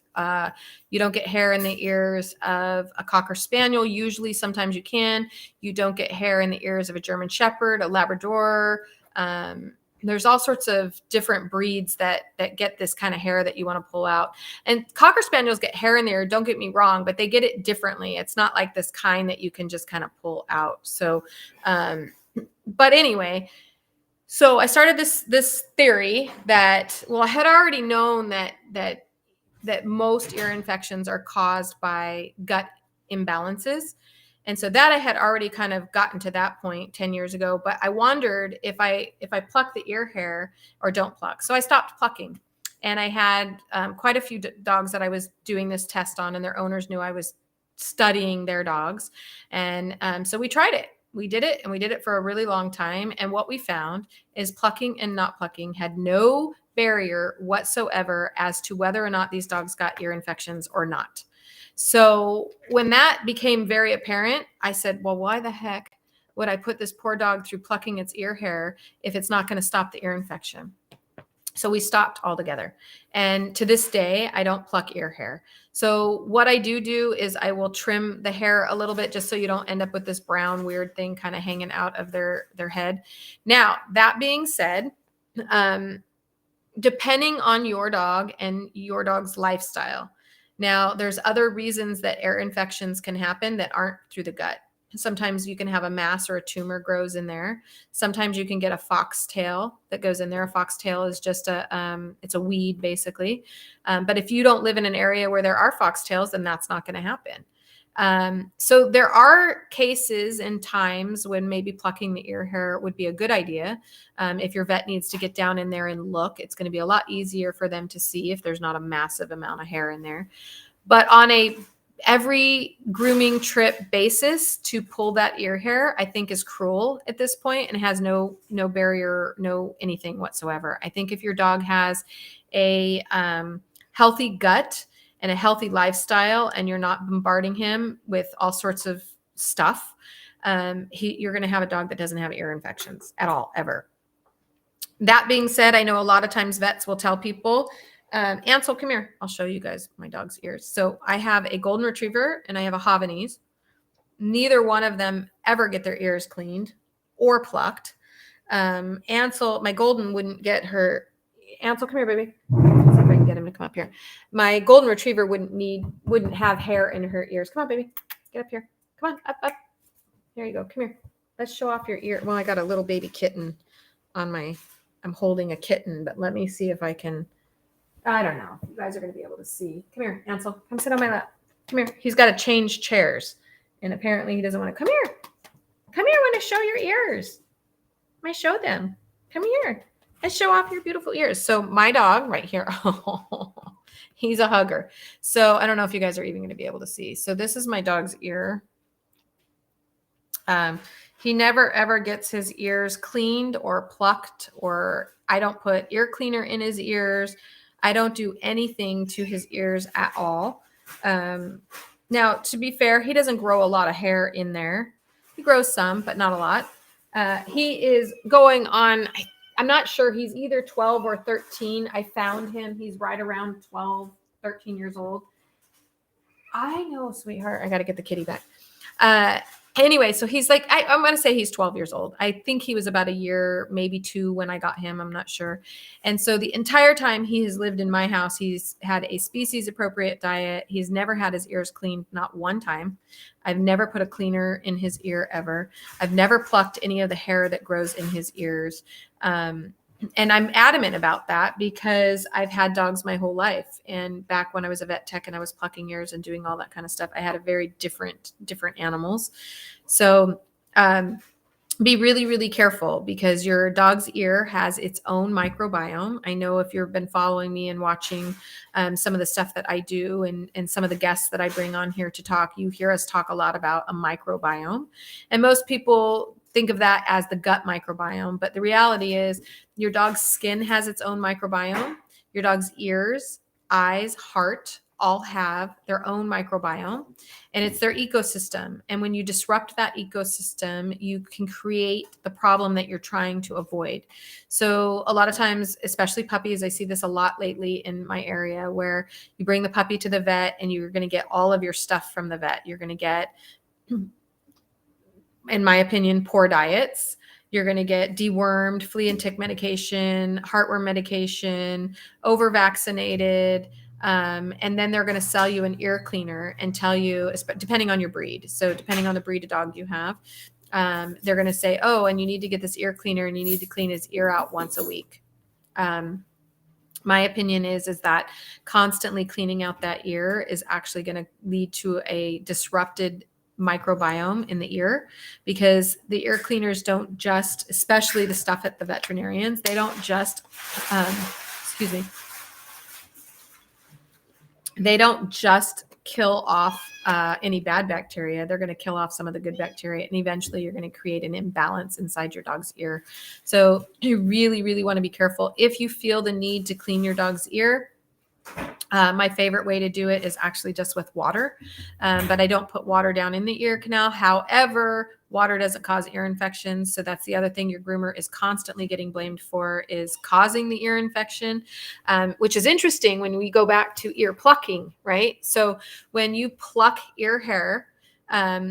You don't get hair in the ears of a Cocker Spaniel. Usually, sometimes you can. You don't get hair in the ears of a German Shepherd, a Labrador. There's all sorts of different breeds that get this kind of hair that you want to pull out. And Cocker Spaniels get hair in there, don't get me wrong, but they get it differently. It's not like this kind that you can just kind of pull out. So, but anyway, so I started this theory that, well, I had already known that most ear infections are caused by gut imbalances. And so that I had already kind of gotten to that point 10 years ago, but I wondered if I pluck the ear hair or don't pluck. So I stopped plucking, and I had quite a few dogs that I was doing this test on, and their owners knew I was studying their dogs. And so we tried it. We did it, and we did it for a really long time. And what we found is plucking and not plucking had no barrier whatsoever as to whether or not these dogs got ear infections or not. So when that became very apparent, I said, well, why the heck would I put this poor dog through plucking its ear hair if it's not going to stop the ear infection? So we stopped altogether. And to this day, I don't pluck ear hair. So what I do is I will trim the hair a little bit, just so you don't end up with this brown weird thing kind of hanging out of their head. Now, that being said, depending on your dog and your dog's lifestyle. Now, there's other reasons that ear infections can happen that aren't through the gut. Sometimes you can have a mass or a tumor grows in there. Sometimes you can get a foxtail that goes in there. A foxtail is just it's a weed basically. But if you don't live in an area where there are foxtails, then that's not going to happen. So there are cases and times when maybe plucking the ear hair would be a good idea. If your vet needs to get down in there and look, it's going to be a lot easier for them to see if there's not a massive amount of hair in there. But on every grooming trip basis, to pull that ear hair, I think is cruel at this point, and has no barrier, no anything whatsoever. I think if your dog has a healthy gut and a healthy lifestyle, and you're not bombarding him with all sorts of stuff, you're going to have a dog that doesn't have ear infections at all, ever. That being said, I know a lot of times vets will tell people, Ansel, come here. I'll show you guys my dog's ears. So I have a golden retriever and I have a Havanese. Neither one of them ever get their ears cleaned or plucked. Ansel, my golden, wouldn't get her. Ansel, come here, baby. Let's see if I can get him to come up here. My golden retriever wouldn't have hair in her ears. Come on, baby. Get up here. Come on, up. There you go. Come here. Let's show off your ear. Well, I got a little baby kitten I'm holding a kitten, but let me see if I can. I don't know. You guys are going to be able to see. Come here, Ansel. Come sit on my lap. Come here. He's got to change chairs. And apparently he doesn't want to. Come here. Come here. I want to show your ears. I show them. Come here. Let's show off your beautiful ears. So my dog right here, he's a hugger. So I don't know if you guys are even going to be able to see. So this is my dog's ear. He never ever gets his ears cleaned or plucked, or I don't put ear cleaner in his ears. I don't do anything to his ears at all. Now, to be fair, he doesn't grow a lot of hair in there. He grows some, but not a lot. He is going on, I'm not sure, he's either 12 or 13. I found him. He's right around 12, 13 years old. I know, sweetheart. I got to get the kitty back. Anyway, so he's like, I'm going to say he's 12 years old. I think he was about a year, maybe 2 when I got him. I'm not sure. And so the entire time he has lived in my house, he's had a species appropriate diet. He's never had his ears cleaned, not one time. I've never put a cleaner in his ear ever. I've never plucked any of the hair that grows in his ears. And I'm adamant about that because I've had dogs my whole life. And back when I was a vet tech and I was plucking ears and doing all that kind of stuff, I had a very different animals. So be really, really careful because your dog's ear has its own microbiome. I know if you've been following me and watching some of the stuff that I do and some of the guests that I bring on here to talk, you hear us talk a lot about a microbiome. And most people think of that as the gut microbiome. But the reality is your dog's skin has its own microbiome. Your dog's ears, eyes, heart all have their own microbiome, and it's their ecosystem. And when you disrupt that ecosystem, you can create the problem that you're trying to avoid. So a lot of times, especially puppies, I see this a lot lately in my area where you bring the puppy to the vet and you're going to get all of your stuff from the vet. You're going to get, in my opinion, poor diets. You're going to get dewormed, flea and tick medication, heartworm medication, over-vaccinated, and then they're going to sell you an ear cleaner and tell you, depending on your breed. So depending on the breed of dog you have, they're going to say, oh, and you need to get this ear cleaner and you need to clean his ear out once a week. My opinion is that constantly cleaning out that ear is actually going to lead to a disrupted microbiome in the ear, because the ear cleaners don't just, especially the stuff at the veterinarians, they don't just, they don't just kill off any bad bacteria. They're going to kill off some of the good bacteria, and eventually you're going to create an imbalance inside your dog's ear. So you really, really want to be careful. If you feel the need to clean your dog's ear, my favorite way to do it is actually just with water, but I don't put water down in the ear canal. However, water doesn't cause ear infections. So that's the other thing your groomer is constantly getting blamed for, is causing the ear infection, which is interesting when we go back to ear plucking, right? So when you pluck ear hair,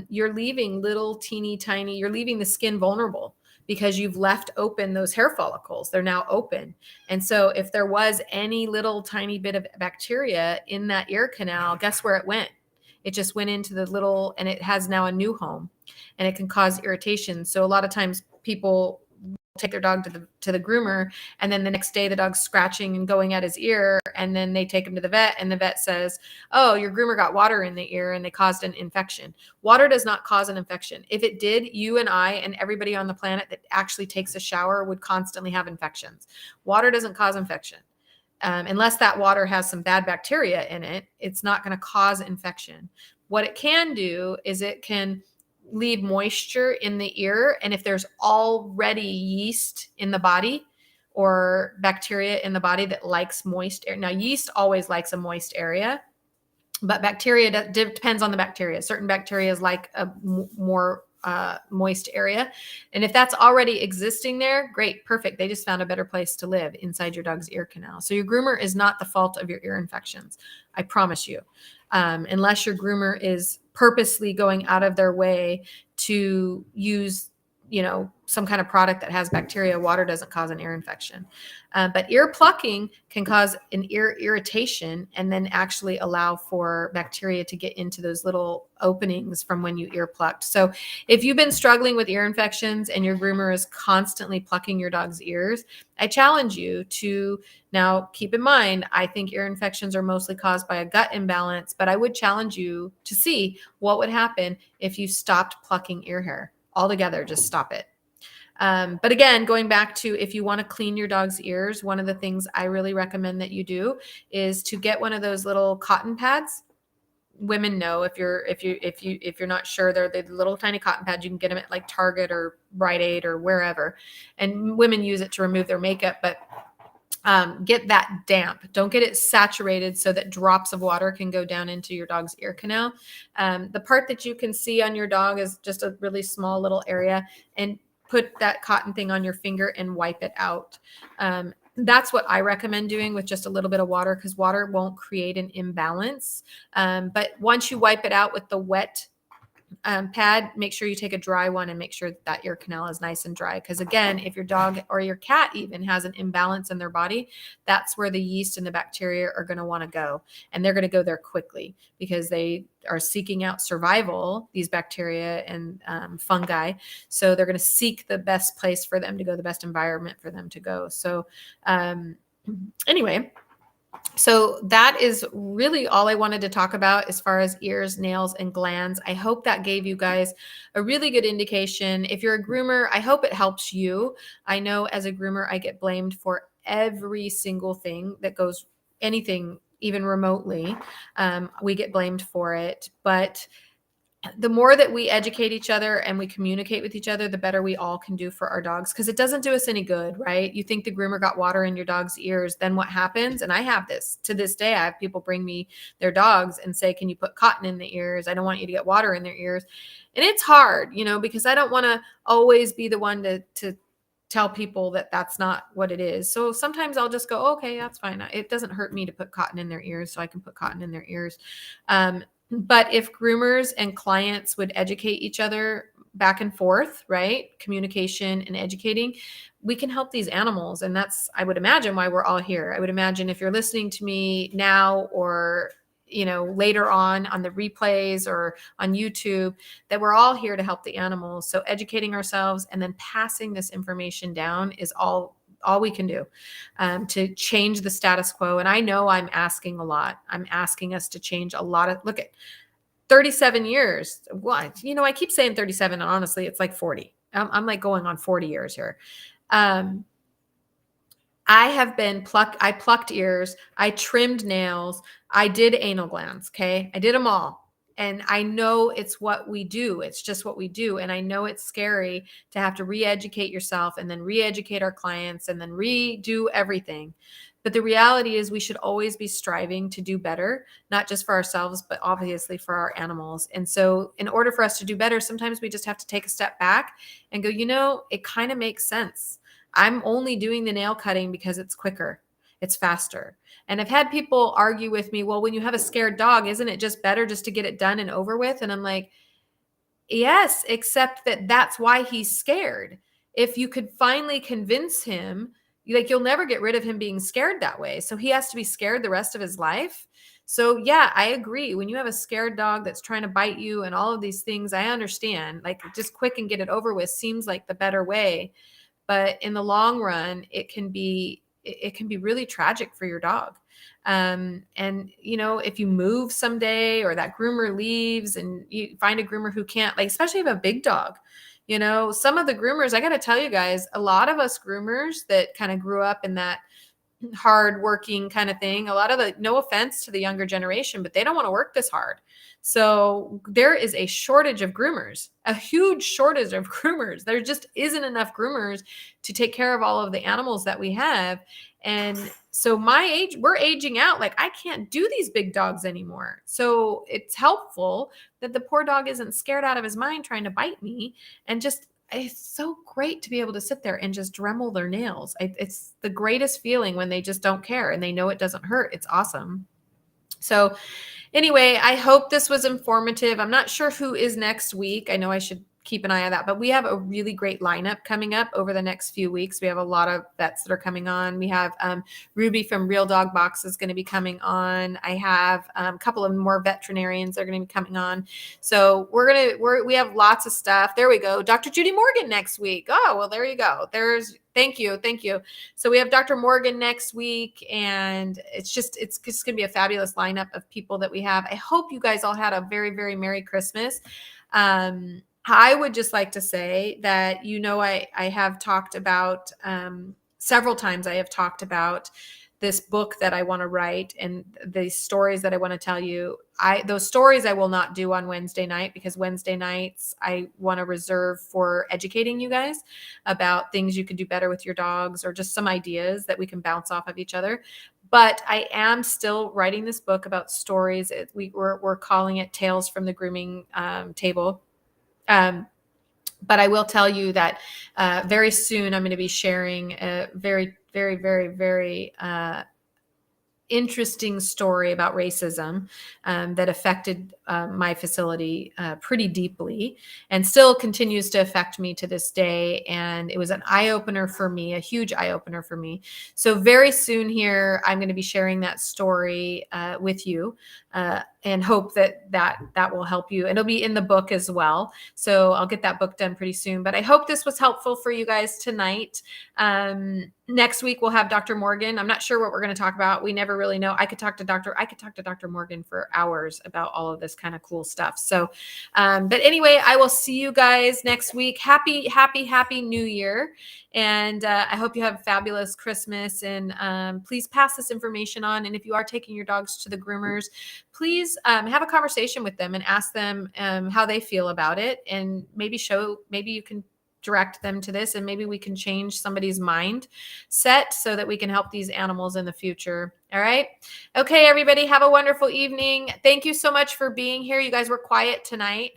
you're leaving little teeny tiny, you're leaving the skin vulnerable, because you've left open those hair follicles. They're now open. And so if there was any little tiny bit of bacteria in that ear canal, guess where it went? It just went into the little, and it has now a new home, and it can cause irritation. So a lot of times people take their dog to the groomer, and then the next day the dog's scratching and going at his ear, and then they take him to the vet, and the vet says, oh, your groomer got water in the ear and they caused an infection. Water does not cause an infection. If it did, you and I and everybody on the planet that actually takes a shower would constantly have infections. Water doesn't cause infection. Unless that water has some bad bacteria in it, it's not going to cause infection. What it can do is it can leave moisture in the ear. And if there's already yeast in the body or bacteria in the body that likes moist air. Now, yeast always likes a moist area. But bacteria depends on the bacteria. Certain bacteria is like a more moist area. And if that's already existing there, great, perfect. They just found a better place to live inside your dog's ear canal. So your groomer is not the fault of your ear infections. I promise you. Unless your groomer is purposely going out of their way to use, some kind of product that has bacteria. Water doesn't cause an ear infection. But ear plucking can cause an ear irritation and then actually allow for bacteria to get into those little openings from when you ear plucked. So if you've been struggling with ear infections and your groomer is constantly plucking your dog's ears, I challenge you to now keep in mind, I think ear infections are mostly caused by a gut imbalance, but I would challenge you to see what would happen if you stopped plucking ear hair altogether. Just stop it. But again, going back to if you want to clean your dog's ears, one of the things I really recommend that you do is to get one of those little cotton pads. Women know if you're not sure, they're the little tiny cotton pads. You can get them at like Target or Rite Aid or wherever, and women use it to remove their makeup. But get that damp. Don't get it saturated so that drops of water can go down into your dog's ear canal. The part that you can see on your dog is just a really small little area, and put that cotton thing on your finger and wipe it out. That's what I recommend doing with just a little bit of water, because water won't create an imbalance. But once you wipe it out with the wet pad, make sure you take a dry one and make sure that your canal is nice and dry. Because again, if your dog or your cat even has an imbalance in their body, that's where the yeast and the bacteria are going to want to go. And they're going to go there quickly because they are seeking out survival, these bacteria and fungi. So they're going to seek the best place for them to go, the best environment for them to go. So anyway, so that is really all I wanted to talk about as far as ears, nails, and glands. I hope that gave you guys a really good indication. If you're a groomer, I hope it helps you. I know as a groomer, I get blamed for every single thing that goes, anything, even remotely. We get blamed for it. But the more that we educate each other and we communicate with each other, the better we all can do for our dogs, because it doesn't do us any good, right? You think the groomer got water in your dog's ears, then what happens? And I have this to this day. I have people bring me their dogs and say, can you put cotton in the ears? I don't want you to get water in their ears. And it's hard, because I don't want to always be the one to tell people that that's not what it is. So sometimes I'll just go, okay, that's fine. It doesn't hurt me to put cotton in their ears, so I can put cotton in their ears. But if groomers and clients would educate each other back and forth, right? Communication and educating, we can help these animals. And that's, I would imagine, why we're all here. I would imagine if you're listening to me now or, later on the replays or on YouTube, that we're all here to help the animals. So educating ourselves and then passing this information down is all we can do to change the status quo. And I know I'm asking a lot. I'm asking us to change a lot look at 37 years. What? I keep saying 37, and honestly, it's like 40. I'm like going on 40 years here. I plucked ears. I trimmed nails. I did anal glands. Okay. I did them all. And I know it's what we do. It's just what we do. And I know it's scary to have to re-educate yourself and then re-educate our clients and then redo everything. But the reality is we should always be striving to do better, not just for ourselves, but obviously for our animals. And so in order for us to do better, sometimes we just have to take a step back and go, it kind of makes sense. I'm only doing the nail cutting because it's quicker. It's faster. And I've had people argue with me, well, when you have a scared dog, isn't it just better just to get it done and over with? And I'm like, yes, except that's why he's scared. If you could finally convince him, you'll never get rid of him being scared that way. So he has to be scared the rest of his life. So yeah, I agree. When you have a scared dog that's trying to bite you and all of these things, I understand, like, just quick and get it over with seems like the better way. But in the long run, it can be really tragic for your dog. And if you move someday or that groomer leaves and you find a groomer who can't, like, especially if you have a big dog, some of the groomers, I got to tell you guys, a lot of us groomers that kind of grew up in that hard working kind of thing, a lot of no offense to the younger generation, but they don't want to work this hard. So there is a shortage of groomers, a huge shortage of groomers. There just isn't enough groomers to take care of all of the animals that we have. And So my age, we're aging out. Like I can't do these big dogs anymore. So it's helpful that the poor dog isn't scared out of his mind trying to bite me, and just it's so great to be able to sit there and just dremel their nails. It's the greatest feeling when they just don't care and they know it doesn't hurt. It's awesome. So anyway, I hope this was informative. I'm not sure who is next week. I know I should keep an eye on that, but we have a really great lineup coming up over the next few weeks. We have a lot of vets that are coming on. We have Ruby from Real Dog Box is going to be coming on. I have a couple of more veterinarians that are going to be coming on. So we have lots of stuff. There we go. Dr. Judy Morgan next week. Oh, well, there you go. Thank you. So we have Dr. Morgan next week, and it's just going to be a fabulous lineup of people that we have. I hope you guys all had a very, very Merry Christmas. I would just like to say that, I have talked about several times, I have talked about this book that I want to write and the stories that I want to tell you. Those stories I will not do on Wednesday night, because Wednesday nights I want to reserve for educating you guys about things you can do better with your dogs, or just some ideas that we can bounce off of each other. But I am still writing this book about stories. We're calling it Tales from the Grooming Table. But I will tell you that very soon I'm going to be sharing a very, very, very, very interesting story about racism that affected my facility pretty deeply, and still continues to affect me to this day. And it was an eye-opener for me, a huge eye-opener for me. So very soon here, I'm going to be sharing that story with you, and hope that will help you. And it'll be in the book as well. So I'll get that book done pretty soon. But I hope this was helpful for you guys tonight. Next week we'll have Dr. Morgan. I'm not sure what we're going to talk about. We never really know. I could talk to Dr. Morgan for hours about all of this kind of cool stuff. So, but anyway, I will see you guys next week. Happy New Year. And I hope you have a fabulous Christmas. And please pass this information on. And if you are taking your dogs to the groomers, please have a conversation with them and ask them how they feel about it. And maybe you can direct them to this, and maybe we can change somebody's mind set so that we can help these animals in the future. All right. Okay, everybody, have a wonderful evening. Thank you so much for being here. You guys were quiet tonight.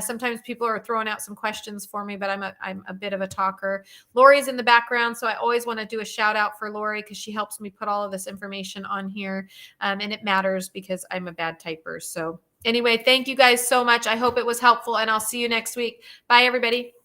Sometimes people are throwing out some questions for me, but I'm a bit of a talker. Lori's in the background, so I always want to do a shout out for Lori, because she helps me put all of this information on here. And it matters because I'm a bad typer. So anyway, thank you guys so much. I hope it was helpful, and I'll see you next week. Bye, everybody.